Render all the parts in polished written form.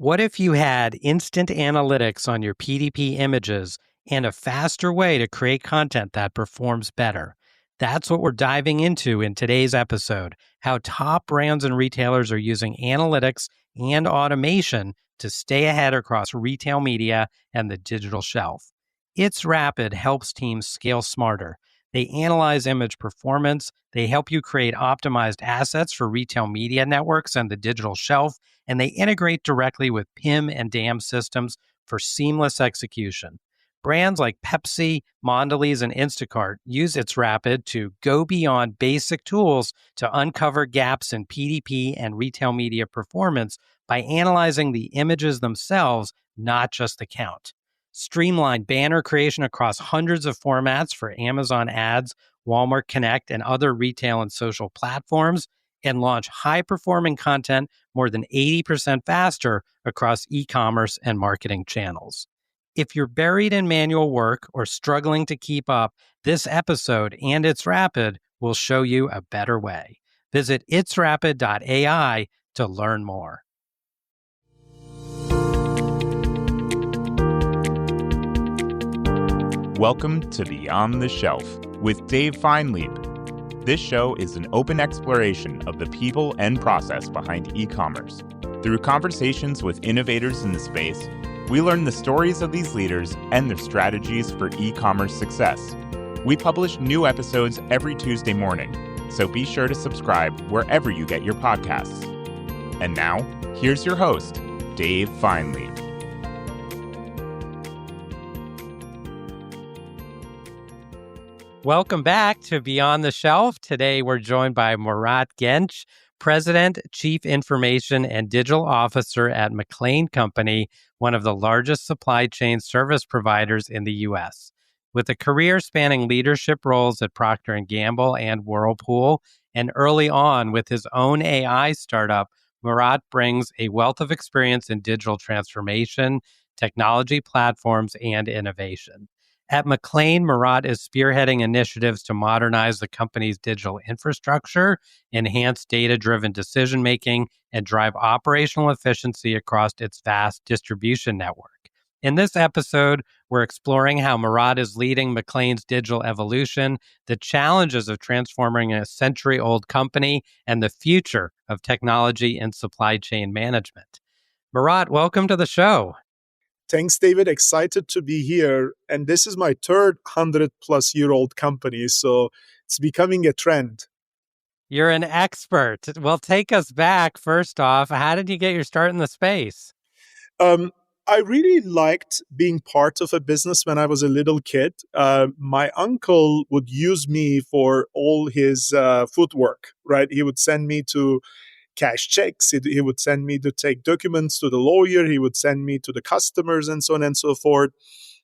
What if you had instant analytics on your PDP images and a faster way to create content that performs better? That's what we're diving into in today's episode, how top brands and retailers are using analytics and automation to stay ahead across retail media and the digital shelf. It's Rapid helps teams scale smarter. They analyze image performance, they help you create optimized assets for retail media networks and the digital shelf, and they integrate directly with PIM and DAM systems for seamless execution. Brands like Pepsi, Mondelez, and Instacart use its Rapid to go beyond basic tools to uncover gaps in PDP and retail media performance by analyzing the images themselves, not just the count. Streamline banner creation across hundreds of formats for Amazon Ads, Walmart Connect, and other retail and social platforms, and launch high-performing content more than 80% faster across e-commerce and marketing channels. If you're buried in manual work or struggling to keep up, this episode and It's Rapid will show you a better way. Visit itsrapid.ai to learn more. Welcome to Beyond the Shelf with Dave Feinlieb. This show is an open exploration of the people and process behind e-commerce. Through conversations with innovators in the space, we learn the stories of these leaders and their strategies for e-commerce success. We publish new episodes every Tuesday morning, so be sure to subscribe wherever you get your podcasts. And now, here's your host, Dave Feinlieb. Welcome back to Beyond the Shelf. Today, we're joined by Murat Genc, President, Chief Information and Digital Officer at McLane Company, one of the largest supply chain service providers in the U.S. With a career spanning leadership roles at Procter & Gamble and Whirlpool, and early on with his own AI startup, Murat brings a wealth of experience in digital transformation, technology platforms, and innovation. At McLane, Murat is spearheading initiatives to modernize the company's digital infrastructure, enhance data-driven decision-making, and drive operational efficiency across its vast distribution network. In this episode, we're exploring how Murat is leading McLane's digital evolution, the challenges of transforming a century-old company, and the future of technology and supply chain management. Murat, welcome to the show. Thanks, David. Excited to be here. And this is my third 100-plus-year-old company, so it's becoming a trend. You're an expert. Well, take us back. First off, how did you get your start in the space? I really liked being part of a business when I was a little kid. My uncle would use me for all his footwork, right? He would send me to cash checks. He would send me to take documents to the lawyer. He would send me to the customers and so on and so forth.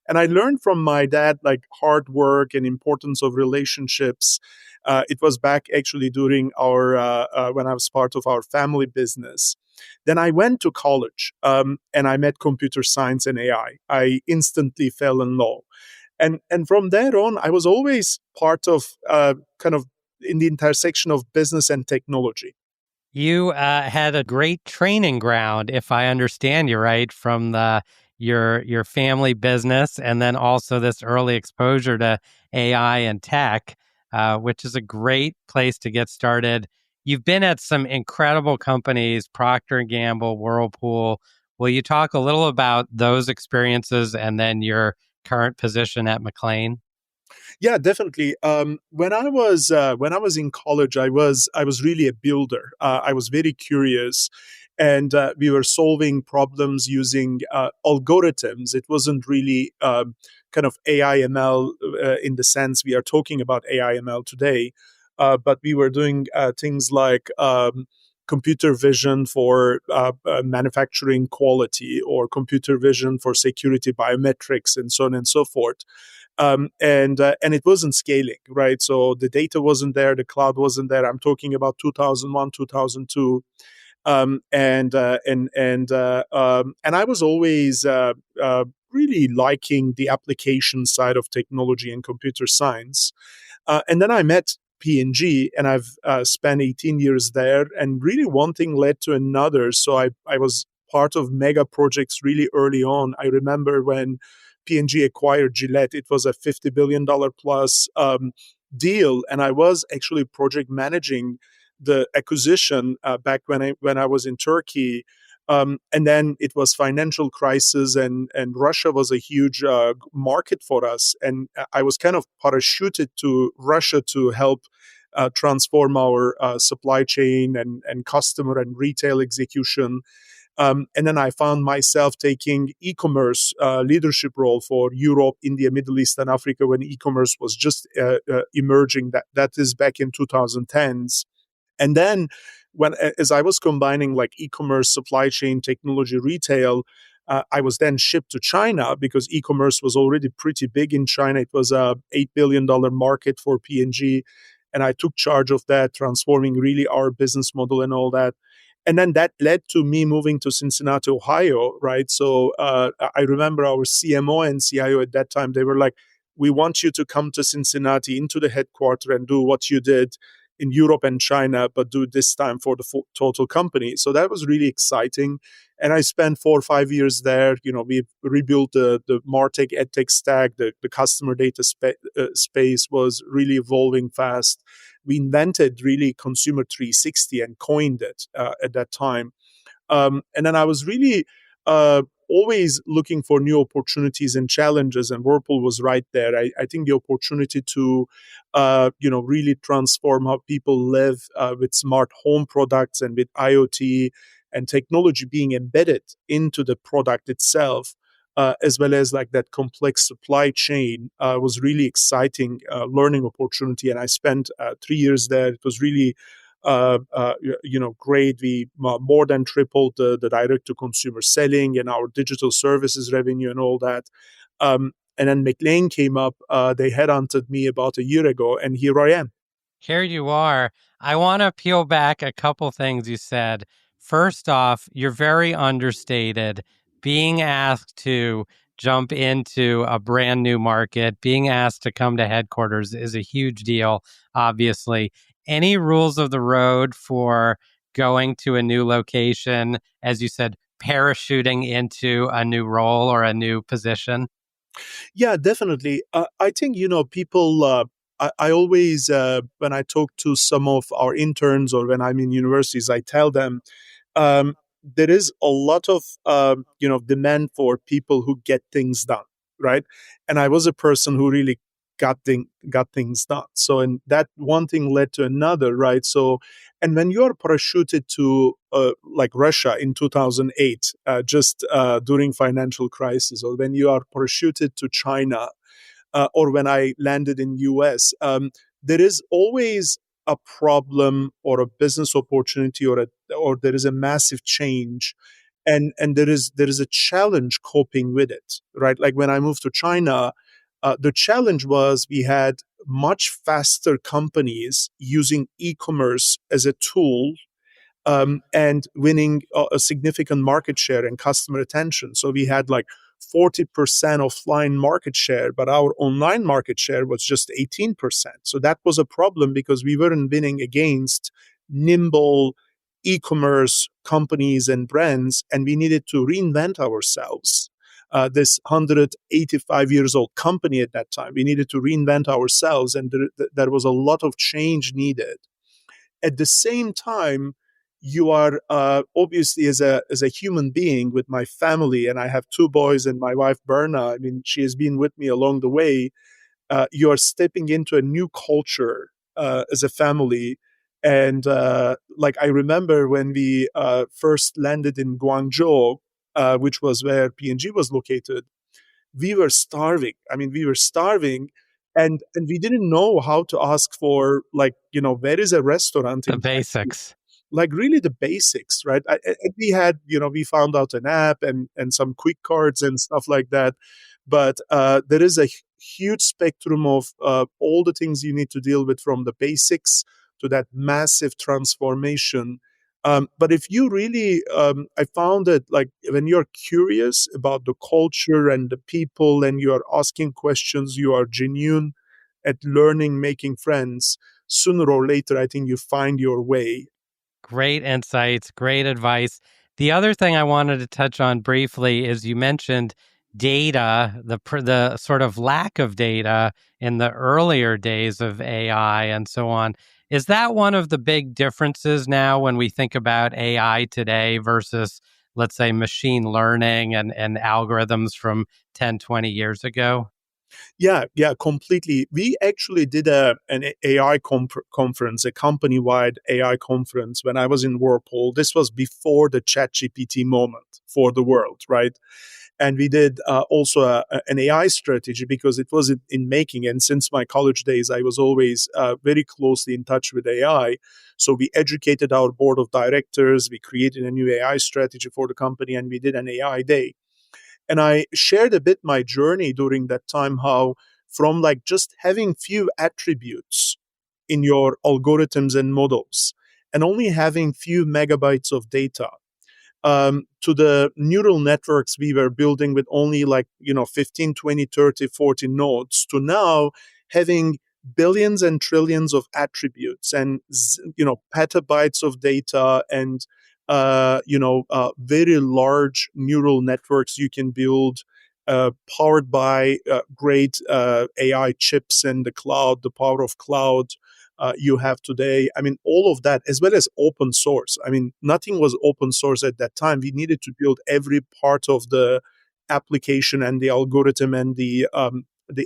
And I learned from my dad, like hard work and importance of relationships. It was back actually during when I was part of our family business. Then I went to college and I met computer science and AI. I instantly fell in love. And from there on, I was always part of kind of in the intersection of business and technology. You had a great training ground, if I understand you right, from your family business, and then also this early exposure to AI and tech, which is a great place to get started. You've been at some incredible companies, Procter & Gamble, Whirlpool. Will you talk a little about those experiences and then your current position at McLane? Yeah, definitely. When I was in college, I was really a builder. I was very curious, and we were solving problems using algorithms. It wasn't really kind of AI ML in the sense we are talking about AI ML today, but we were doing things like computer vision for manufacturing quality, or computer vision for security biometrics, and so on and so forth. And it wasn't scaling, right? So the data wasn't there, the cloud wasn't there. I'm talking about 2001, 2002, and I was always really liking the application side of technology and computer science. And then I met P&G, and I've spent 18 years there, and really one thing led to another. So I was part of mega projects really early on. I remember when P&G acquired Gillette, it was a $50 billion plus deal. And I was actually project managing the acquisition back when I was in Turkey. And then it was financial crisis, and Russia was a huge market for us. And I was kind of parachuted to Russia to help transform our supply chain and customer and retail execution. And then I found myself taking e-commerce leadership role for Europe, India, Middle East, and Africa when e-commerce was just emerging. That is back in 2010s. And then as I was combining like e-commerce, supply chain, technology, retail, I was then shipped to China because e-commerce was already pretty big in China. It was a $8 billion market for P&G. And I took charge of that, transforming really our business model and all that. And then that led to me moving to Cincinnati, Ohio, right? So I remember our CMO and CIO at that time, they were like, we want you to come to Cincinnati into the headquarters and do what you did in Europe and China, but do this time for the total company. So that was really exciting. And I spent 4 or 5 years there. We rebuilt the MarTech EdTech stack. The customer data space was really evolving fast. We invented really Consumer 360 and coined it at that time. And then I was really always looking for new opportunities and challenges, and Whirlpool was right there. I think the opportunity to, really transform how people live with smart home products and with IoT and technology being embedded into the product itself, as well as like that complex supply chain, was really exciting learning opportunity. And I spent 3 years there. It was really great. We more than tripled the direct to consumer selling and our digital services revenue and all that. And then McLane came up. They headhunted me about a year ago, and here I am. Here you are. I want to peel back a couple things you said. First off, you're very understated. Being asked to jump into a brand new market, being asked to come to headquarters is a huge deal, obviously. Any rules of the road for going to a new location, as you said, parachuting into a new role or a new position? Yeah, definitely. I think, people, I always, when I talk to some of our interns or when I'm in universities, I tell them there is a lot of, demand for people who get things done, right? And I was a person who really got things done. So, and that one thing led to another, right? So, and when you're parachuted to like Russia in 2008, just during financial crisis, or when you are parachuted to China, or when I landed in US, there is always a problem or a business opportunity or there is a massive change, and there is a challenge coping with it, right? Like when I moved to China, the challenge was we had much faster companies using e-commerce as a tool, and winning a significant market share and customer attention. So we had like 40% offline market share, but our online market share was just 18%. So that was a problem because we weren't winning against nimble e-commerce companies and brands, and we needed to reinvent ourselves. This 185 years old company at that time, we needed to reinvent ourselves, and there was a lot of change needed. At the same time, you are obviously as a human being with my family, and I have 2 boys and my wife Berna. I mean, she has been with me along the way. You are stepping into a new culture as a family, and like I remember when we first landed in Guangzhou, which was where P&G was located. We were starving. I mean, we were starving. And we didn't know how to ask for, like, where is a restaurant The in basics. like really the basics, right? We had, we found out an app and some quick cards and stuff like that. But there is a huge spectrum of all the things you need to deal with, from the basics to that massive transformation. But if you really, I found that like when you're curious about the culture and the people and you are asking questions, you are genuine at learning, making friends, sooner or later, I think you find your way. Great insights, great advice. The other thing I wanted to touch on briefly is you mentioned data, the sort of lack of data in the earlier days of AI and so on. Is that one of the big differences now when we think about AI today versus, let's say, machine learning and algorithms from 10, 20 years ago? Yeah, completely. We actually did an AI conference, a company-wide AI conference when I was in Whirlpool. This was before the ChatGPT moment for the world, right? And we did also an AI strategy because it was in making. And since my college days, I was always very closely in touch with AI. So we educated our board of directors, we created a new AI strategy for the company, and we did an AI day. And I shared a bit my journey during that time, how from like just having few attributes in your algorithms and models and only having few megabytes of data, to the neural networks we were building with only like 15, 20, 30, 40 nodes, to now having billions and trillions of attributes and petabytes of data and very large neural networks you can build, powered by great AI chips and the cloud, the power of cloud you have today. I mean, all of that, as well as open source. I mean, nothing was open source at that time. We needed to build every part of the application and the algorithm and the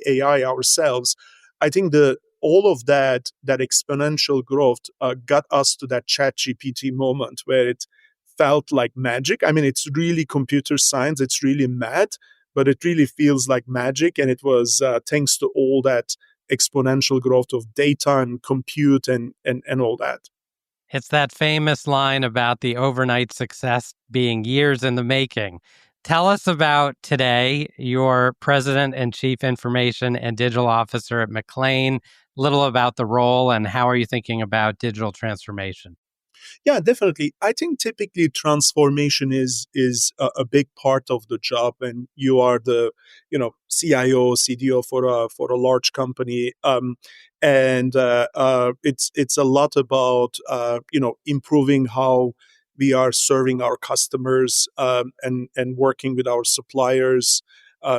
AI ourselves. I think the all of that exponential growth got us to that chat GPT moment where it felt like magic. I mean, it's really computer science, it's really mad, but it really feels like magic. And it was thanks to all that exponential growth of data and compute and all that. It's that famous line about the overnight success being years in the making. Tell us about today. You're president and chief information and digital officer at McLane. Little about the role and how are you thinking about digital transformation? Yeah, definitely. I think typically transformation is a big part of the job, and you are the CIO, CDO for a large company, and it's a lot about improving how we are serving our customers, and working with our suppliers.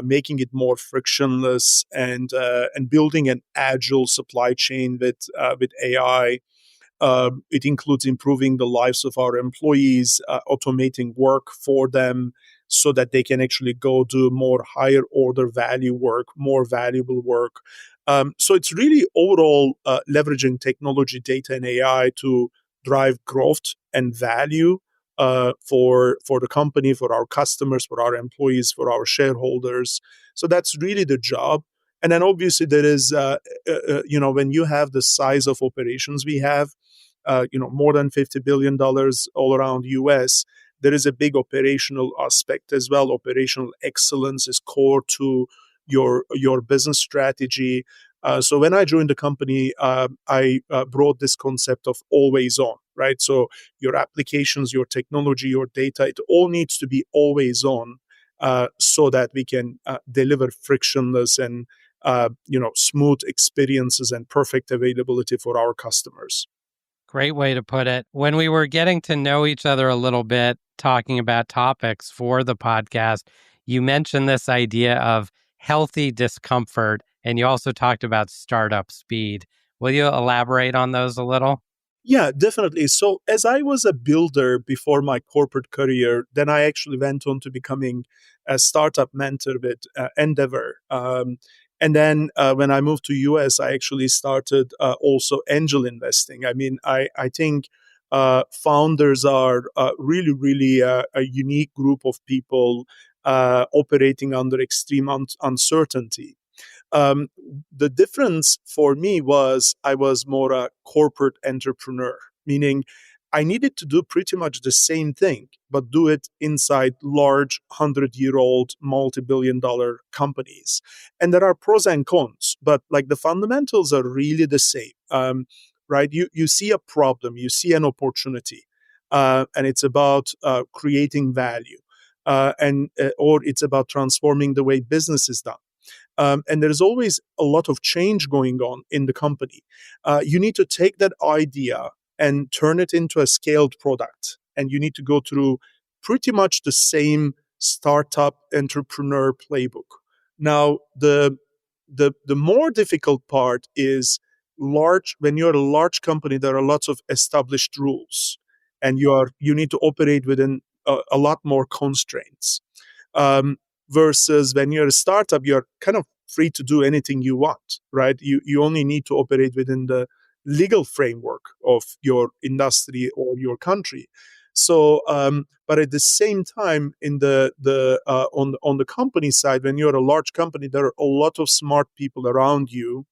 Making it more frictionless and building an agile supply chain with AI. It includes improving the lives of our employees, automating work for them so that they can actually go do more higher order value work, more valuable work. So it's really overall leveraging technology, data, and AI to drive growth and value for the company, for our customers, for our employees, for our shareholders. So that's really the job. And then obviously there is, when you have the size of operations we have, more than $50 billion all around US, there is a big operational aspect as well. Operational excellence is core to your business strategy. So when I joined the company, I brought this concept of always on, right? So your applications, your technology, your data, it all needs to be always on, so that we can deliver frictionless and smooth experiences and perfect availability for our customers. Great way to put it. When we were getting to know each other a little bit, talking about topics for the podcast, you mentioned this idea of healthy discomfort, and you also talked about startup speed. Will you elaborate on those a little? Yeah, definitely. So, as I was a builder before my corporate career, then I actually went on to becoming a startup mentor with Endeavor. And then when I moved to US, I actually started also angel investing. I mean, I think founders are really, really a unique group of people operating under extreme uncertainty. Um, the difference for me was I was more a corporate entrepreneur, meaning I needed to do pretty much the same thing, but do it inside large 100-year-old multi-billion-dollar companies. And there are pros and cons, but like the fundamentals are really the same. Right? You see a problem, you see an opportunity, and it's about creating value, and or it's about transforming the way business is done. And there's always a lot of change going on in the company. You need to take that idea and turn it into a scaled product. And you need to go through pretty much the same startup entrepreneur playbook. Now, the more difficult part is when you're a large company, there are lots of established rules, and you need to operate within a lot more constraints. Um, Versus when you're a startup, you're kind of free to do anything you want, right? You only need to operate within the legal framework of your industry or your country. So, but at the same time, in the on the company side, when you're a large company, there are a lot of smart people around you,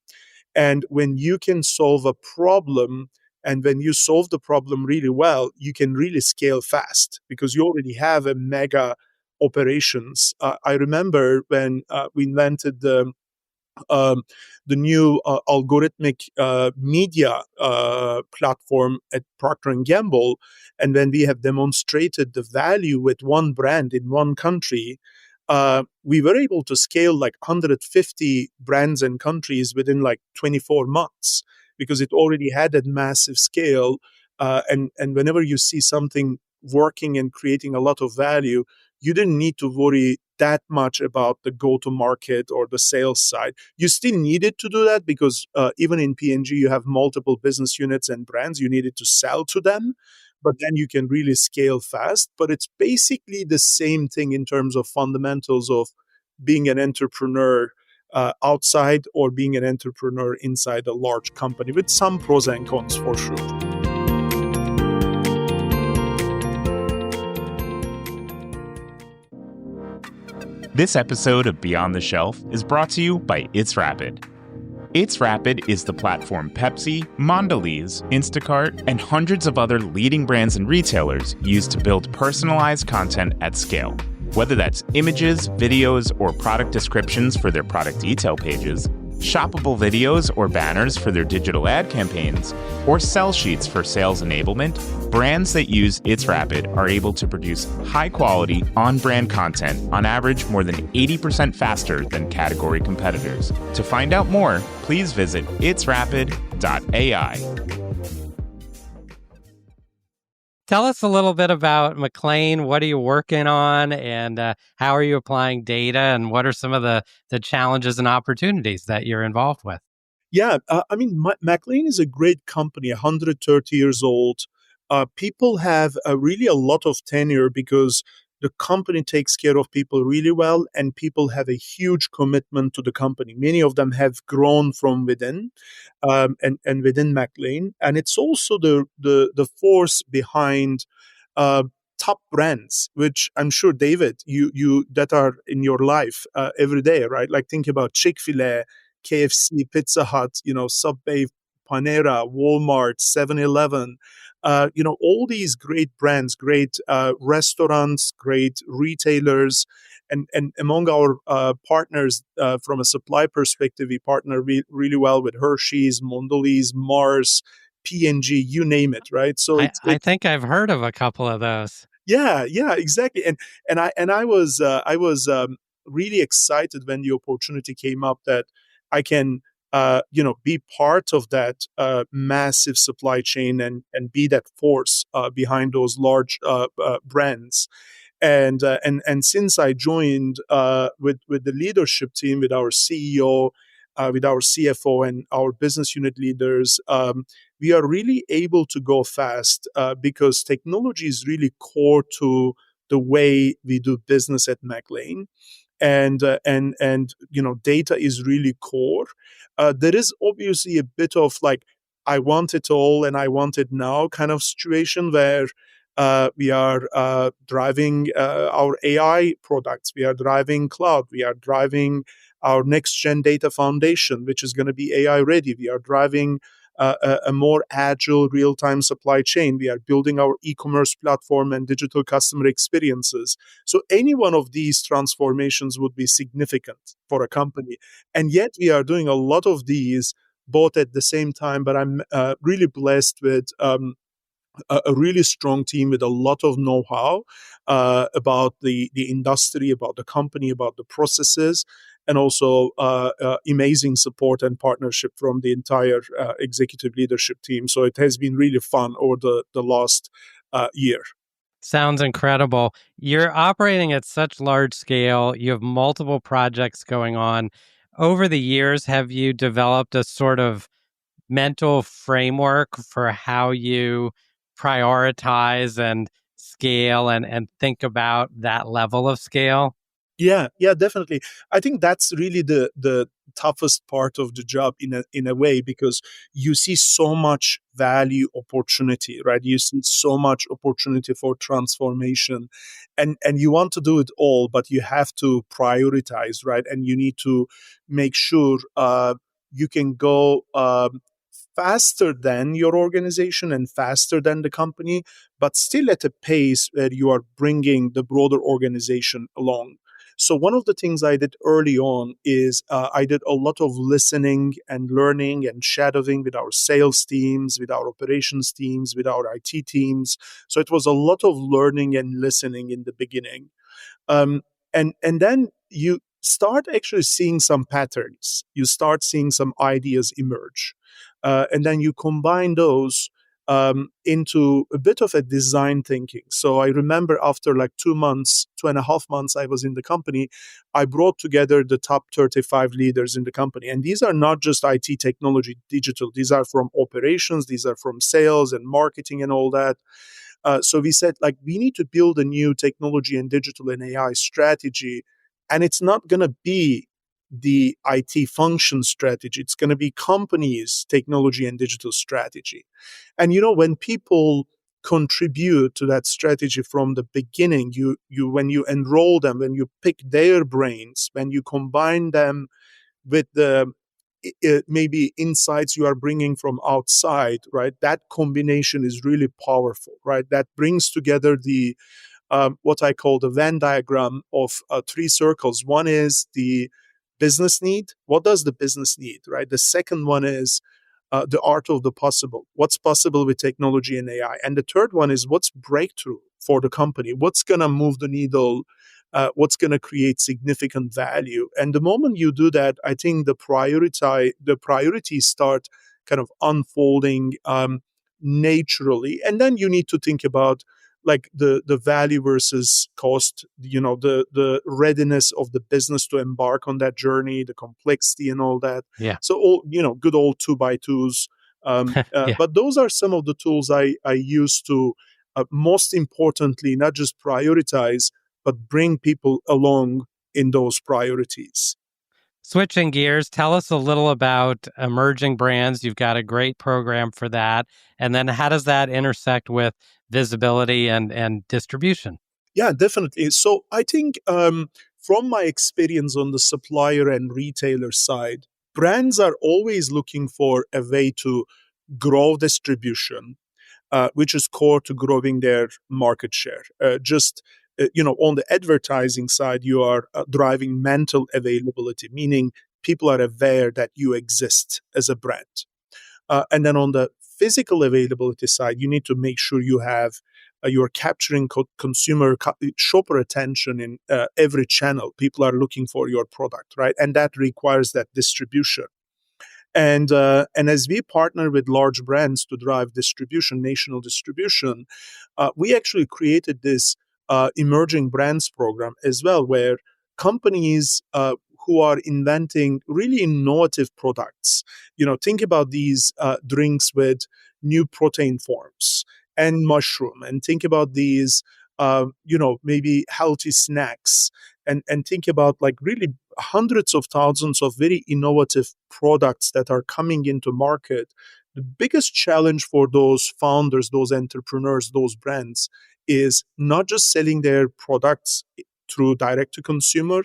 and when you can solve a problem, and when you solve the problem really well, you can really scale fast because you already have a mega operations. I remember when we invented um, the new algorithmic media platform at Procter and Gamble, and when we have demonstrated the value with one brand in one country, we were able to scale like 150 brands and countries within like 24 months because it already had that massive scale. And whenever you see something working and creating a lot of value, you didn't need to worry that much about the go-to-market or the sales side. You still needed to do that because even in P&G, you have multiple business units and brands. You needed to sell to them, but then you can really scale fast. But it's basically the same thing in terms of fundamentals of being an entrepreneur outside or being an entrepreneur inside a large company, with some pros and cons for sure. This episode of Beyond the Shelf is brought to you by It's Rapid. It's Rapid is the platform Pepsi, Mondelez, Instacart, and hundreds of other leading brands and retailers use to build personalized content at scale. Whether that's images, videos, or product descriptions for their product detail pages, shoppable videos or banners for their digital ad campaigns, or sell sheets for sales enablement, brands that use It's Rapid are able to produce high-quality, on-brand content on average more than 80% faster than category competitors. To find out more, please visit itsrapid.ai. Tell us a little bit about McLane. What are you working on, and how are you applying data, and what are some of the challenges and opportunities that you're involved with? Yeah, I mean, McLane is a great company, 130 years old. People have really a lot of tenure because the company takes care of people really well, and people have a huge commitment to the company. Many of them have grown from within, and within McLane, and it's also the force behind uh, top brands, which I'm sure, David, you that are in your life every day, right? Like think about Chick-fil-A, KFC, Pizza Hut, Subway, Panera, Walmart, 7-Eleven, all these great brands, great restaurants, great retailers. And among our partners from a supply perspective, we partner really well with Hershey's, Mondelez, Mars, P&G, you name it, right? So I think I've heard of a couple of those. yeah, exactly. And I was really excited when the opportunity came up that I can be part of that massive supply chain and be that force behind those large brands. And since I joined with the leadership team, with our CEO, with our CFO, and our business unit leaders, we are really able to go fast because technology is really core to the way we do business at McLane. And data is really core. There is obviously a bit of like, I want it all and I want it now kind of situation where we are driving our AI products, we are driving cloud, we are driving our next gen data foundation, which is going to be AI ready. We are driving a more agile real-time supply chain. We are building our e-commerce platform and digital customer experiences. So any one of these transformations would be significant for a company. And yet we are doing a lot of these both at the same time. But I'm really blessed with a really strong team with a lot of know-how about the industry, about the company, about the processes, and also amazing support and partnership from the entire executive leadership team. So it has been really fun over the last year. Sounds incredible. You're operating at such large scale. You have multiple projects going on. Over the years, have you developed a sort of mental framework for how you prioritize and scale and think about that level of scale? Yeah, definitely. I think that's really the toughest part of the job in a way, because you see so much value opportunity, right? You see so much opportunity for transformation, and you want to do it all, but you have to prioritize, right? And you need to make sure you can go faster than your organization and faster than the company, but still at a pace where you are bringing the broader organization along. So one of the things I did early on is I did a lot of listening and learning and shadowing with our sales teams, with our operations teams, with our IT teams. So it was a lot of learning and listening in the beginning. um, and then you start actually seeing some patterns. You start seeing some ideas emerge, and then you combine those into a bit of a design thinking. So I remember after like 2 months, 2.5 months I was in the company, I brought together the top 35 leaders in the company. And these are not just IT, technology, digital. These are from operations, these are from sales and marketing and all that. So we said, like, we need to build a new technology and digital and AI strategy. And it's not going to be the IT function strategy. It's going to be companies' technology and digital strategy. And, when people contribute to that strategy from the beginning, when you enroll them, when you pick their brains, when you combine them with the maybe insights you are bringing from outside, right? That combination is really powerful, right? That brings together the what I call the Venn diagram of three circles. One is the business need. What does the business need, right? The second one is the art of the possible. What's possible with technology and AI? And the third one is what's breakthrough for the company? What's going to move the needle? What's going to create significant value? And the moment you do that, I think the priorities start kind of unfolding naturally. And then you need to think about like the value versus cost, the readiness of the business to embark on that journey, the complexity and all that. Yeah. So all, good old 2x2s. Yeah. But those are some of the tools I use to most importantly not just prioritize but bring people along in those priorities. Switching gears, tell us a little about emerging brands. You've got a great program for that. And then how does that intersect with visibility and distribution? Yeah, definitely. So I think from my experience on the supplier and retailer side, brands are always looking for a way to grow distribution, which is core to growing their market share. On the advertising side, you are driving mental availability, meaning people are aware that you exist as a brand. And then on the physical availability side, you need to make sure you're capturing shopper attention in every channel. People are looking for your product, right? And that requires that distribution. And as we partner with large brands to drive distribution, national distribution, we actually created this emerging brands program as well, where companies who are inventing really innovative products, think about these drinks with new protein forms and mushroom, and think about these, maybe healthy snacks, and think about like really hundreds of thousands of very innovative products that are coming into market. The biggest challenge for those founders, those entrepreneurs, those brands is not just selling their products through direct to consumer,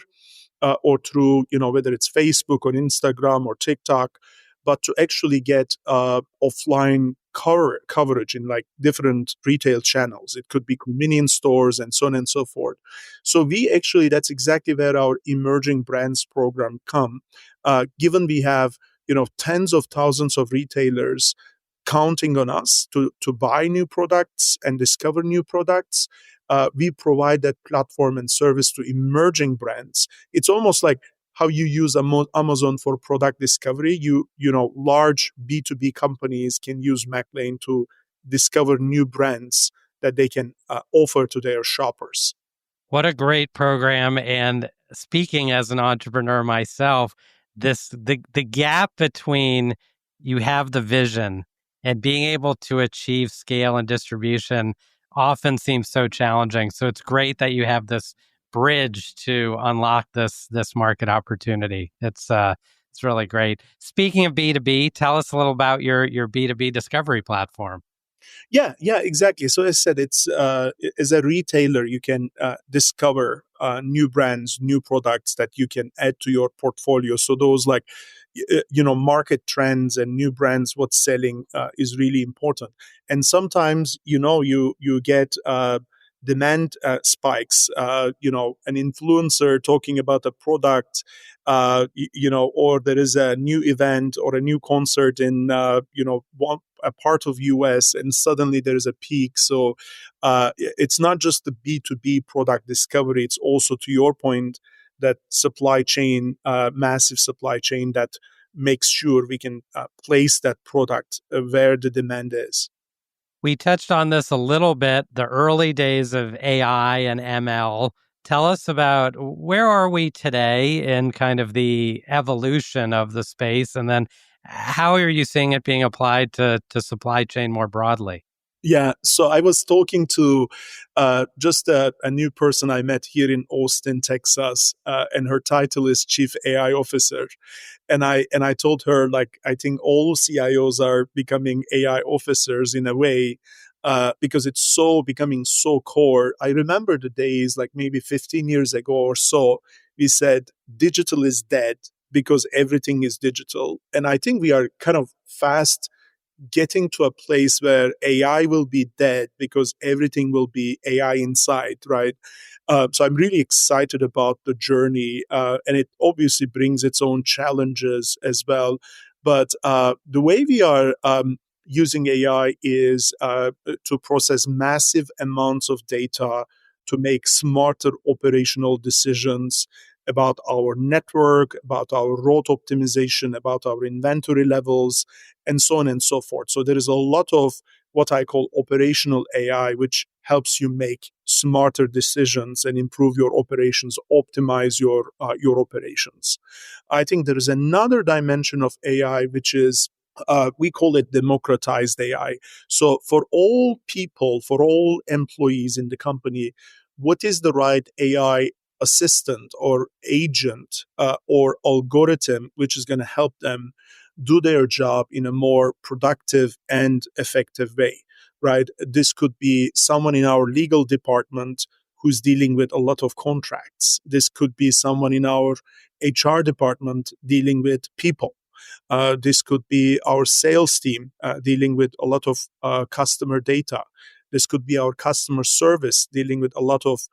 or through, whether it's Facebook or Instagram or TikTok, but to actually get offline coverage in like different retail channels. It could be convenience stores and so on and so forth. So that's exactly where our emerging brands program come. Given we have, tens of thousands of retailers counting on us to buy new products and discover new products, we provide that platform and service to emerging brands. It's almost like how you use Amazon for product discovery. Large B2B companies can use McLane to discover new brands that they can offer to their shoppers. What a great program. And speaking as an entrepreneur myself, the gap between you have the vision and being able to achieve scale and distribution often seems so challenging. So it's great that you have this bridge to unlock this market opportunity. It's really great. Speaking of B2B, tell us a little about your B2B discovery platform. Yeah, exactly. So as I said, it's as a retailer, you can discover new brands, new products that you can add to your portfolio. So those like market trends and new brands, what's selling is really important. And sometimes you get demand spikes. An influencer talking about a product, or there is a new event or a new concert in a part of US, and suddenly there is a peak. So it's not just the B2B product discovery, it's also, to your point, that supply chain, massive supply chain that makes sure we can place that product where the demand is. We touched on this a little bit, the early days of AI and ML. Tell us about where are we today in kind of the evolution of the space, and then how are you seeing it being applied to supply chain more broadly? Yeah, so I was talking to just a new person I met here in Austin, Texas, and her title is Chief AI Officer. And I told her, like, I think all CIOs are becoming AI officers in a way, because it's so becoming so core. I remember the days, like maybe 15 years ago or so, we said digital is dead because everything is digital. And I think we are kind of fast getting to a place where AI will be dead because everything will be AI inside, right? So I'm really excited about the journey, and it obviously brings its own challenges as well. But the way we are using AI is to process massive amounts of data to make smarter operational decisions about our network, about our route optimization, about our inventory levels, and so on and so forth. So there is a lot of what I call operational AI, which helps you make smarter decisions and improve your operations, optimize your operations. I think there is another dimension of AI, which is we call it democratized AI. So for all people, for all employees in the company, what is the right AI assistant or agent or algorithm which is going to help them do their job in a more productive and effective way, right? This could be someone in our legal department who's dealing with a lot of contracts. This could be someone in our HR department dealing with people. This could be our sales team dealing with a lot of customer data. This could be our customer service dealing with a lot of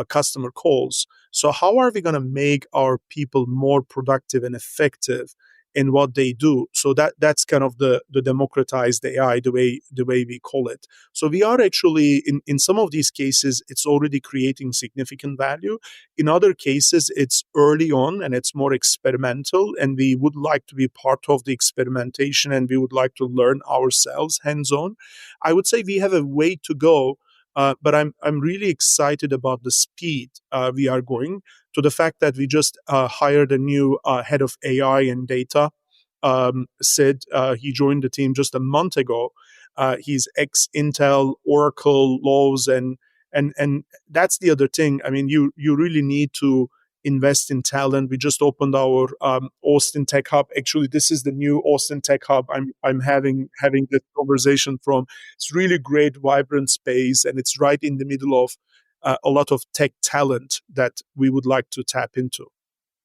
customer calls. So, how are we going to make our people more productive and effective in what they do? So that's kind of the democratized AI, the way we call it. So we are actually in some of these cases, it's already creating significant value. In other cases, it's early on and it's more experimental, and we would like to be part of the experimentation and we would like to learn ourselves hands-on. I would say we have a way to go, but I'm really excited about the speed we are going, to the fact that we just hired a new head of AI and data. Sid, he joined the team just a month ago. He's ex Intel, Oracle, Lowe's, and that's the other thing. I mean, you really need to invest in talent. We just opened our Austin Tech Hub. Actually, this is the new Austin Tech Hub. I'm having this conversation from. It's really great, vibrant space, and it's right in the middle of a lot of tech talent that we would like to tap into.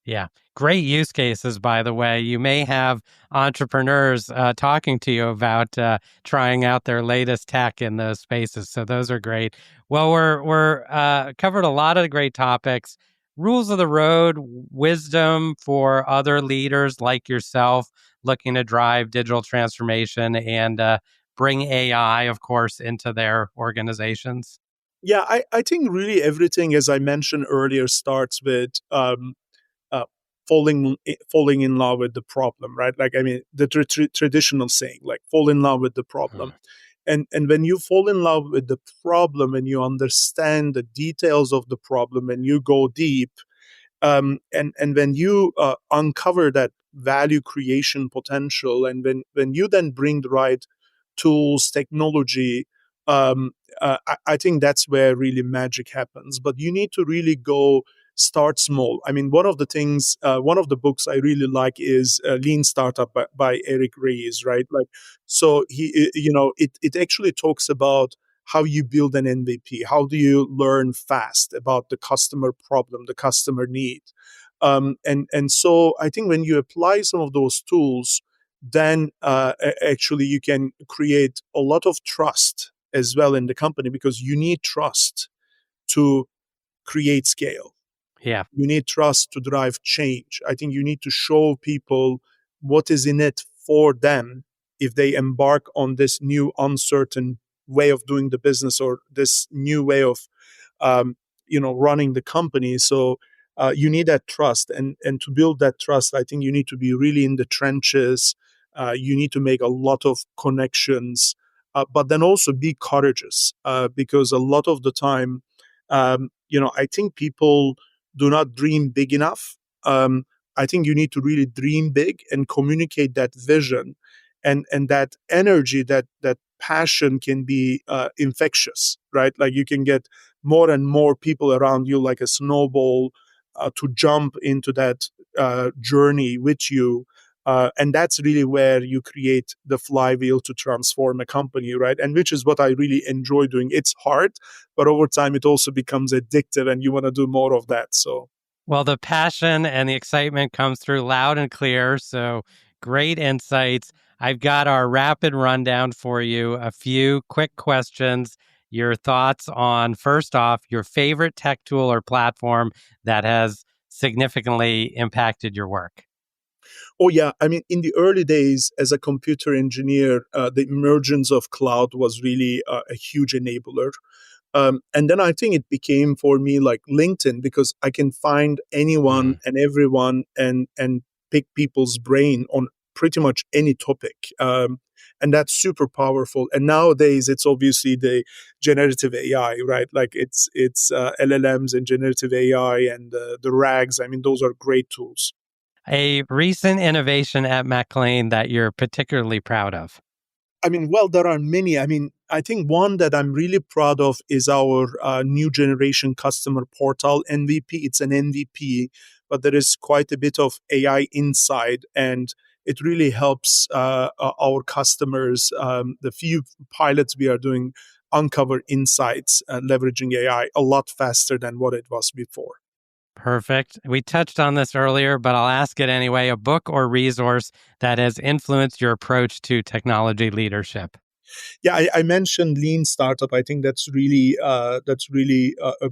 Yeah. Great use cases, by the way. You may have entrepreneurs talking to you about trying out their latest tech in those spaces. So those are great. Well, we're covered a lot of great topics. Rules of the road, wisdom for other leaders like yourself looking to drive digital transformation and bring AI, of course, into their organizations. Yeah, I think really everything, as I mentioned earlier, starts with uh, falling in love with the problem, right? Like, I mean, the traditional saying, like, fall in love with the problem. And when you fall in love with the problem and you understand the details of the problem and you go deep, and when you uncover that value creation potential, and when you then bring the right tools, technology, I think that's where really magic happens. But you need to really go start small. I mean, one of the books I really like is Lean Startup by Eric Ries, right? Like, so it actually talks about how you build an MVP. How do you learn fast about the customer problem, the customer need? And so I think when you apply some of those tools, then actually you can create a lot of trust as well in the company, because you need trust to create scale. Yeah. You need trust to drive change. I think you need to show people what is in it for them if they embark on this new uncertain way of doing the business, or this new way of running the company. So you need that trust, and to build that trust, I think you need to be really in the trenches. You need to make a lot of connections, but then also be courageous, because a lot of the time, I think people do not dream big enough. I think you need to really dream big and communicate that vision, and that energy, that passion can be infectious, right? Like you can get more and more people around you, like a snowball, to jump into that journey with you. And that's really where you create the flywheel to transform a company, right? And which is what I really enjoy doing. It's hard, but over time it also becomes addictive, and you want to do more of that. So, Well, the passion and the excitement comes through loud and clear. So great insights. I've got our rapid rundown for you. A few quick questions. Your thoughts on, first off, your favorite tech tool or platform that has significantly impacted your work. oh yeah, I mean, in the early days as a computer engineer, the emergence of cloud was really a huge enabler. And then I think it became for me like LinkedIn, because I can find anyone and everyone, and pick people's brain on pretty much any topic. And that's super powerful. And nowadays it's obviously the generative AI, right? Like it's LLMs and generative AI and the RAGs. I mean, those are great tools. A recent innovation at McLane that you're particularly proud of. I mean, well, there are many. I mean, I think one that I'm really proud of is our new generation customer portal MVP. It's an MVP, but there is quite a bit of AI inside, and it really helps our customers, the few pilots we are doing, uncover insights leveraging AI a lot faster than what it was before. Perfect. We touched on this earlier, but I'll ask it anyway. A book or resource that has influenced your approach to technology leadership. Yeah, I mentioned Lean Startup. I think that's really a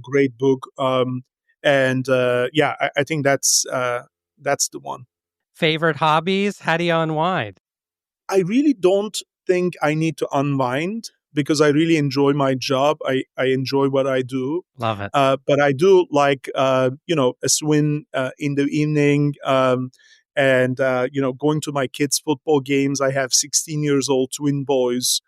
great book. I think that's the one. Favorite hobbies? How do you unwind? I really don't think I need to unwind, because I really enjoy my job. I enjoy what I do. Love it. But I do like, a swim in the evening, and going to my kids' football games. I have 16 years old twin boys.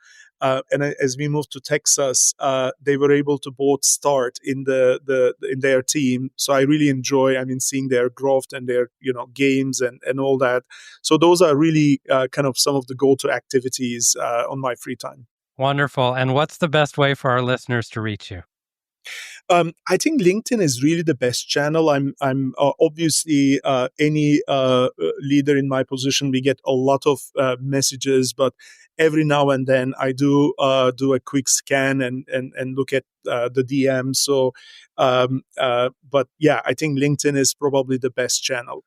As we moved to Texas, they were able to both start in in their team. So I really enjoy, I mean, seeing their growth and their games and all that. So those are really kind of some of the go-to activities on my free time. Wonderful. And what's the best way for our listeners to reach you? I think LinkedIn is really the best channel. I'm obviously any leader in my position. We get a lot of messages, but every now and then I do a quick scan and look at the DM. So, but yeah, I think LinkedIn is probably the best channel.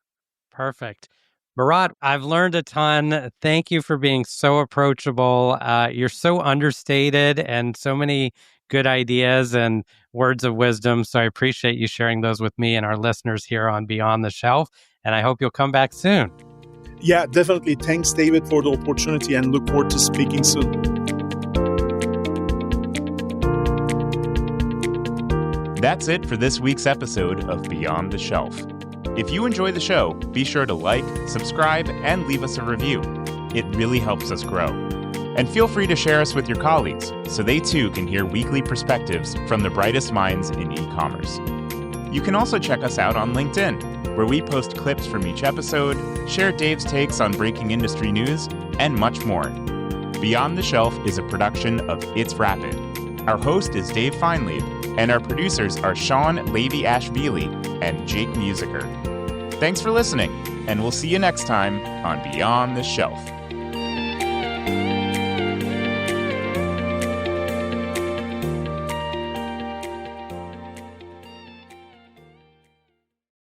Perfect. Murat, I've learned a ton. Thank you for being so approachable. You're so understated, and so many good ideas and words of wisdom. So I appreciate you sharing those with me and our listeners here on Beyond the Shelf. And I hope you'll come back soon. Yeah, definitely. Thanks, David, for the opportunity, and look forward to speaking soon. That's it for this week's episode of Beyond the Shelf. If you enjoy the show, be sure to like, subscribe, and leave us a review. It really helps us grow. And feel free to share us with your colleagues so they too can hear weekly perspectives from the brightest minds in e-commerce. You can also check us out on LinkedIn, where we post clips from each episode, share Dave's takes on breaking industry news, and much more. Beyond the Shelf is a production of It's Rapid. Our host is Dave Feinlieb, and our producers are Sean Levy-Ashvili and Jake Musiker. Thanks for listening, and we'll see you next time on Beyond the Shelf.